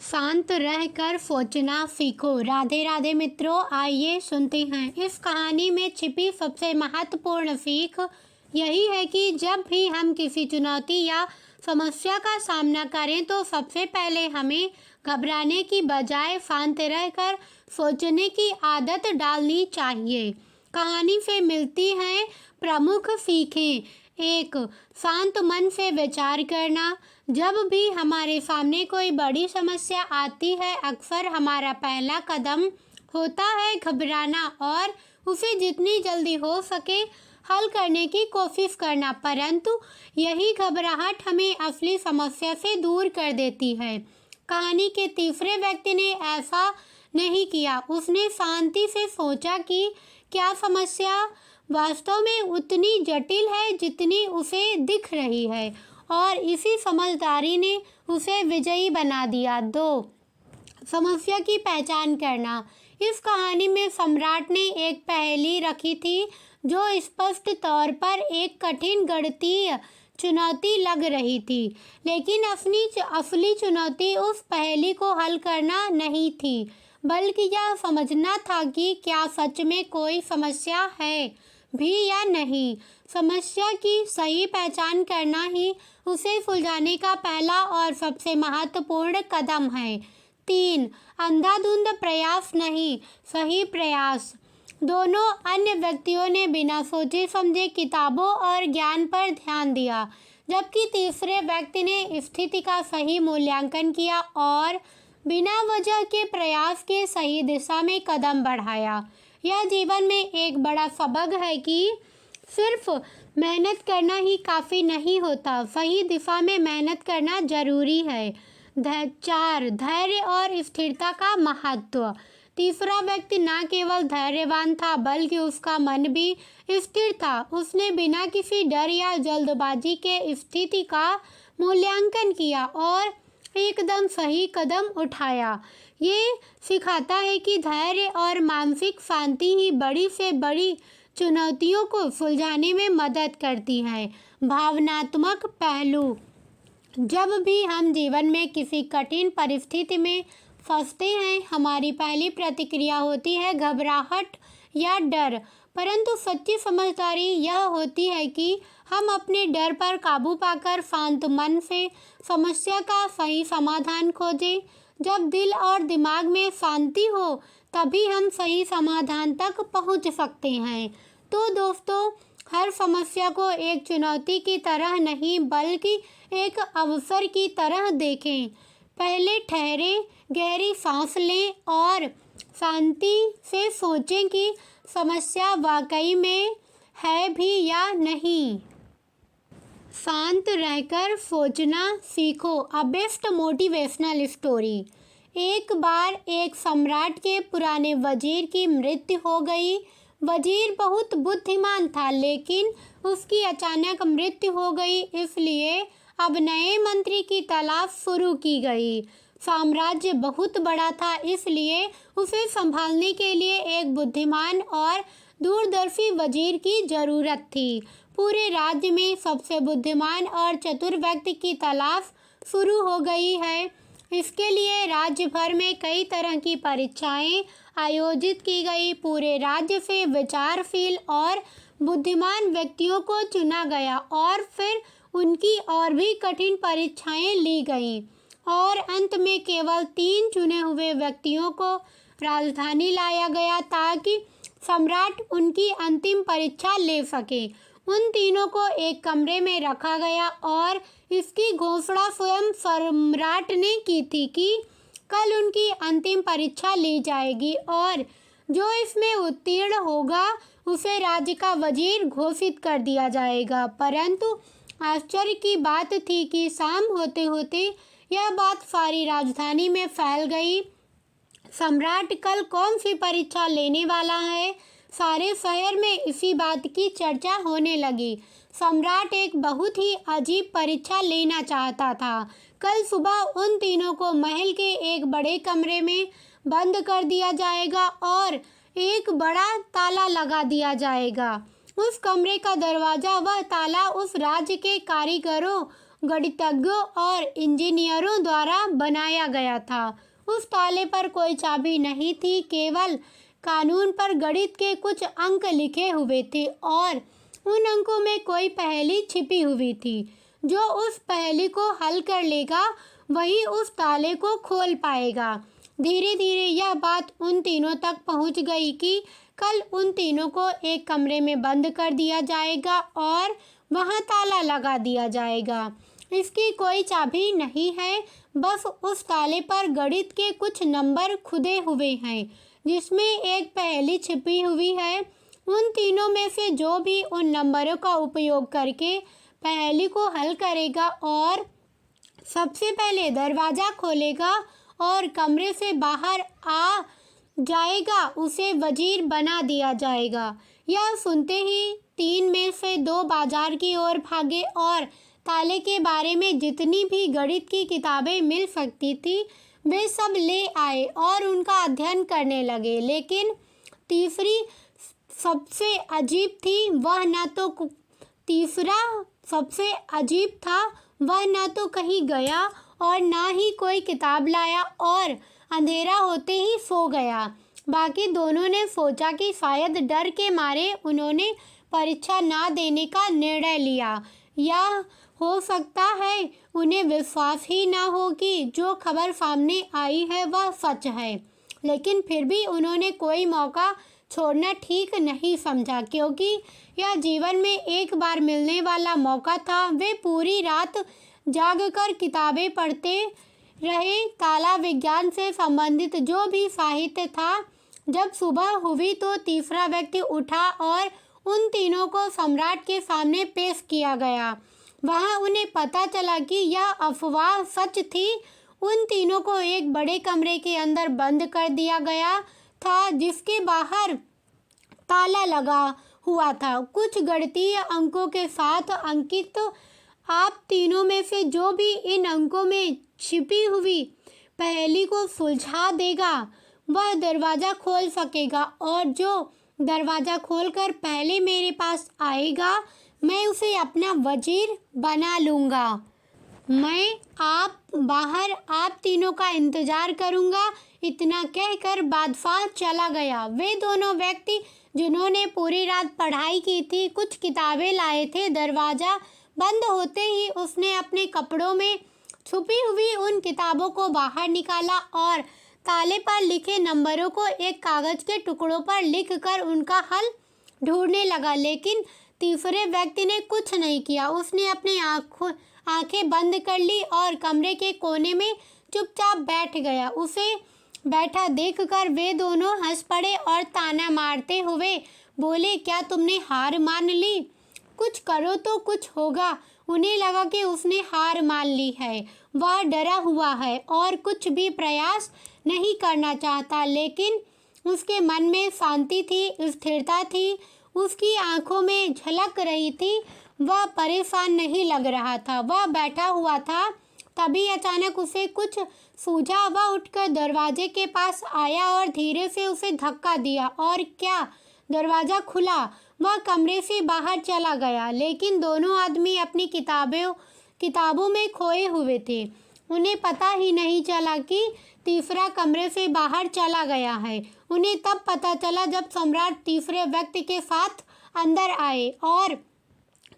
शांत रहकर सोचना सीखो। राधे राधे मित्रों, आइए सुनते हैं। इस कहानी में छिपी सबसे महत्वपूर्ण सीख यही है कि जब भी हम किसी चुनौती या समस्या का सामना करें तो सबसे पहले हमें घबराने की बजाय शांत रहकर सोचने की आदत डालनी चाहिए। कहानी से मिलती हैं प्रमुख सीखें। 1. शांत मन से विचार करना। जब भी हमारे सामने कोई बड़ी समस्या आती है, अक्सर हमारा पहला कदम होता है घबराना और उसे जितनी जल्दी हो सके हल करने की कोशिश करना, परंतु यही घबराहट हमें असली समस्या से दूर कर देती है। कहानी के तीसरे व्यक्ति ने ऐसा नहीं किया। उसने शांति से सोचा कि क्या समस्या वास्तव में उतनी जटिल है जितनी उसे दिख रही है, और इसी समझदारी ने उसे विजयी बना दिया। 2. समस्या की पहचान करना। इस कहानी में सम्राट ने एक पहेली रखी थी जो स्पष्ट तौर पर एक कठिन गणितीय चुनौती लग रही थी, लेकिन असली चुनौती उस पहेली को हल करना नहीं थी, बल्कि यह समझना था कि क्या सच में कोई समस्या है भी या नहीं। समस्या की सही पहचान करना ही उसे सुलझाने का पहला और सबसे महत्वपूर्ण कदम है। 3. अंधाधुंध प्रयास नहीं, सही प्रयास। दोनों अन्य व्यक्तियों ने बिना सोचे समझे किताबों और ज्ञान पर ध्यान दिया, जबकि तीसरे व्यक्ति ने स्थिति का सही मूल्यांकन किया और बिना वजह के प्रयास के सही दिशा में कदम बढ़ाया। यह जीवन में एक बड़ा सबक है कि सिर्फ मेहनत करना ही काफ़ी नहीं होता, सही दिशा में मेहनत करना जरूरी है। 4. धैर्य और स्थिरता का महत्व। तीसरा व्यक्ति न केवल धैर्यवान था बल्कि उसका मन भी स्थिर था। उसने बिना किसी डर या जल्दबाजी के स्थिति का मूल्यांकन किया और एकदम सही कदम उठाया। ये सिखाता है कि धैर्य और मानसिक शांति ही बड़ी से बड़ी चुनौतियों को सुलझाने में मदद करती है। भावनात्मक पहलू। जब भी हम जीवन में किसी कठिन परिस्थिति में फंसते हैं, हमारी पहली प्रतिक्रिया होती है घबराहट या डर, परंतु सच्ची समझदारी यह होती है कि हम अपने डर पर काबू पाकर शांत मन से समस्या का सही समाधान खोजें। जब दिल और दिमाग में शांति हो, तभी हम सही समाधान तक पहुंच सकते हैं। तो दोस्तों, हर समस्या को एक चुनौती की तरह नहीं बल्कि एक अवसर की तरह देखें। पहले ठहरें, गहरी सांस लें और शांति से सोचें कि समस्या वाकई में है भी या नहीं। शांत रहकर सोचना सीखो। A best motivational story. एक बार एक सम्राट के पुराने वजीर की मृत्यु हो गई। वजीर बहुत बुद्धिमान था, लेकिन उसकी अचानक मृत्यु हो गई, इसलिए अब नए मंत्री की तलाश शुरू की गई। साम्राज्य बहुत बड़ा था, इसलिए उसे संभालने के लिए एक बुद्धिमान और दूरदर्शी वजीर की जरूरत थी। पूरे राज्य में सबसे बुद्धिमान और चतुर व्यक्ति की तलाश शुरू हो गई है। इसके लिए राज्य भर में कई तरह की परीक्षाएं आयोजित की गई। पूरे राज्य से विचारशील और बुद्धिमान व्यक्तियों को चुना गया और फिर उनकी और भी कठिन परीक्षाएं ली गईं, और अंत में केवल 3 चुने हुए व्यक्तियों को राजधानी लाया गया ताकि सम्राट उनकी अंतिम परीक्षा ले सके। उन तीनों को एक कमरे में रखा गया और इसकी घोषणा स्वयं सम्राट ने की थी कि कल उनकी अंतिम परीक्षा ली जाएगी और जो इसमें उत्तीर्ण होगा उसे राज्य का वजीर घोषित कर दिया जाएगा। परंतु आश्चर्य की बात थी कि शाम होते होते यह बात सारी राजधानी में फैल गई। सम्राट कल कौन सी परीक्षा लेने वाला है, सारे शहर में इसी बात की चर्चा होने लगी। सम्राट एक बहुत ही अजीब परीक्षा लेना चाहता था। कल सुबह उन तीनों को महल के एक बड़े कमरे में बंद कर दिया जाएगा और एक बड़ा ताला लगा दिया जाएगा। उस कमरे का दरवाज़ा वह ताला उस राज्य के कारीगरों गणितज्ञों और इंजीनियरों द्वारा बनाया गया था। उस ताले पर कोई चाबी नहीं थी, केवल कानून पर गणित के कुछ अंक लिखे हुए थे और उन अंकों में कोई पहेली छिपी हुई थी। जो उस पहेली को हल कर लेगा वही उस ताले को खोल पाएगा। धीरे धीरे यह बात उन तीनों तक पहुंच गई कि कल उन तीनों को एक कमरे में बंद कर दिया जाएगा और वहां ताला लगा दिया जाएगा। इसकी कोई चाबी नहीं है, बस उस ताले पर गणित के कुछ नंबर खुदे हुए हैं जिसमें एक पहेली छिपी हुई है। उन तीनों में से जो भी उन नंबरों का उपयोग करके पहेली को हल करेगा और सबसे पहले दरवाज़ा खोलेगा और कमरे से बाहर आ जाएगा, उसे वजीर बना दिया जाएगा। यह सुनते ही 3 में से 2 बाजार की ओर भागे और ताले के बारे में जितनी भी गणित की किताबें मिल सकती थी वे सब ले आए और उनका अध्ययन करने लगे। लेकिन तीसरी सबसे अजीब थी, वह ना तो कहीं गया और ना ही कोई किताब लाया और अंधेरा होते ही सो गया। बाकी दोनों ने सोचा कि शायद डर के मारे उन्होंने परीक्षा ना देने का निर्णय लिया, या हो सकता है उन्हें विश्वास ही ना हो कि जो खबर सामने आई है वह सच है। लेकिन फिर भी उन्होंने कोई मौका छोड़ना ठीक नहीं समझा, क्योंकि यह जीवन में एक बार मिलने वाला मौका था। वे पूरी रात जागकर किताबें पढ़ते रहे, ताला विज्ञान से संबंधित जो भी साहित्य था। जब सुबह हुई तो तीसरा व्यक्ति उठा और उन तीनों को सम्राट के सामने पेश किया गया। वहां उन्हें पता चला कि यह अफवाह सच थी। उन तीनों को एक बड़े कमरे के अंदर बंद कर दिया गया था जिसके बाहर ताला लगा हुआ था, कुछ गणितीय अंकों के साथ अंकित। आप तीनों में से जो भी इन अंकों में छिपी हुई पहेली को सुलझा देगा वह दरवाज़ा खोल सकेगा, और जो दरवाज़ा खोलकर पहले मेरे पास आएगा मैं उसे अपना वजीर बना लूँगा। मैं आप तीनों का इंतजार करूँगा। इतना कहकर बादशाह चला गया। वे दोनों व्यक्ति जिन्होंने पूरी रात पढ़ाई की थी कुछ किताबें लाए थे। दरवाज़ा बंद होते ही उसने अपने कपड़ों में छुपी हुई उन किताबों को बाहर निकाला और ताले पर लिखे नंबरों को एक कागज़ के टुकड़ों पर लिखकर उनका हल ढूंढने लगा। लेकिन तीसरे व्यक्ति ने कुछ नहीं किया। उसने अपनी आंखें बंद कर ली और कमरे के कोने में चुपचाप बैठ गया। उसे बैठा देखकर वे दोनों हंस पड़े और ताना मारते हुए बोले, क्या तुमने हार मान ली? कुछ करो तो कुछ होगा। उन्हें लगा कि उसने हार मान ली है। वह डरा हुआ है और कुछ भी प्रयास नहीं करना चाहता, लेकिन उसके मन में शांति थी, स्थिरता थी, उसकी आंखों में झलक रही थी। वह परेशान नहीं लग रहा था। वह बैठा हुआ था। तभी अचानक उसे कुछ सूझा। वह उठकर दरवाजे के पास आया और धीरे से उसे धक्का दिया, और क्या, दरवाज़ा खुला। वह कमरे से बाहर चला गया, लेकिन दोनों आदमी अपनी किताबों में खोए हुए थे। उन्हें पता ही नहीं चला कि तीसरा कमरे से बाहर चला गया है। उन्हें तब पता चला जब सम्राट तीसरे व्यक्ति के साथ अंदर आए और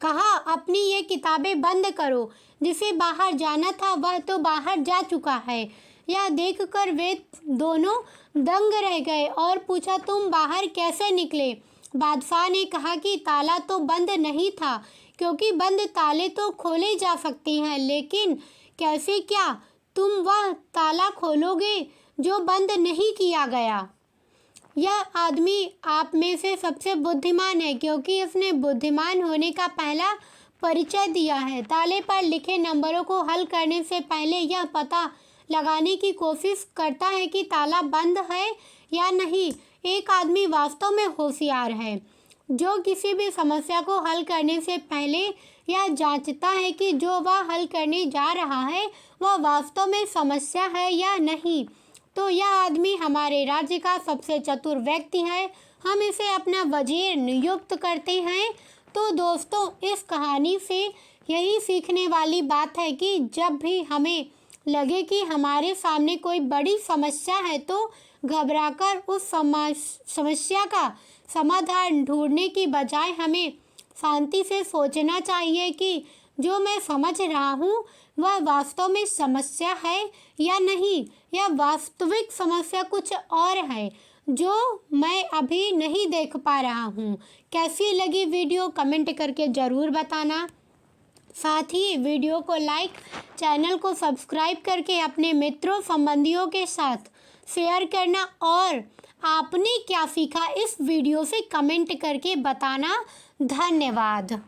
कहा, अपनी ये किताबें बंद करो। जिसे बाहर जाना था वह तो बाहर जा चुका है। यह देखकर वे दोनों दंग रह गए और पूछा, तुम बाहर कैसे निकले? बादशाह ने कहा कि ताला तो बंद नहीं था, क्योंकि बंद ताले तो खोले जा सकते हैं, लेकिन कैसे? क्या तुम वह ताला खोलोगे जो बंद नहीं किया गया? यह आदमी आप में से सबसे बुद्धिमान है, क्योंकि उसने बुद्धिमान होने का पहला परिचय दिया है। ताले पर लिखे नंबरों को हल करने से पहले यह पता लगाने की कोशिश करता है कि ताला बंद है या नहीं। एक आदमी वास्तव में होशियार है जो किसी भी समस्या को हल करने से पहले यह जांचता है कि जो वह हल करने जा रहा है वह वास्तव में समस्या है या नहीं। तो यह आदमी हमारे राज्य का सबसे चतुर व्यक्ति है। हम इसे अपना वजीर नियुक्त करते हैं। तो दोस्तों, इस कहानी से यही सीखने वाली बात है कि जब भी हमें लगे कि हमारे सामने कोई बड़ी समस्या है तो घबराकर उस समस्या का समाधान ढूंढने की बजाय हमें शांति से सोचना चाहिए कि जो मैं समझ रहा हूँ वह वास्तव में समस्या है या नहीं, या वास्तविक समस्या कुछ और है जो मैं अभी नहीं देख पा रहा हूँ। कैसी लगी वीडियो कमेंट करके ज़रूर बताना। साथ ही वीडियो को लाइक, चैनल को सब्सक्राइब करके अपने मित्रों संबंधियों के साथ शेयर करना और आपने क्या सीखा इस वीडियो से कमेंट करके बताना। धन्यवाद।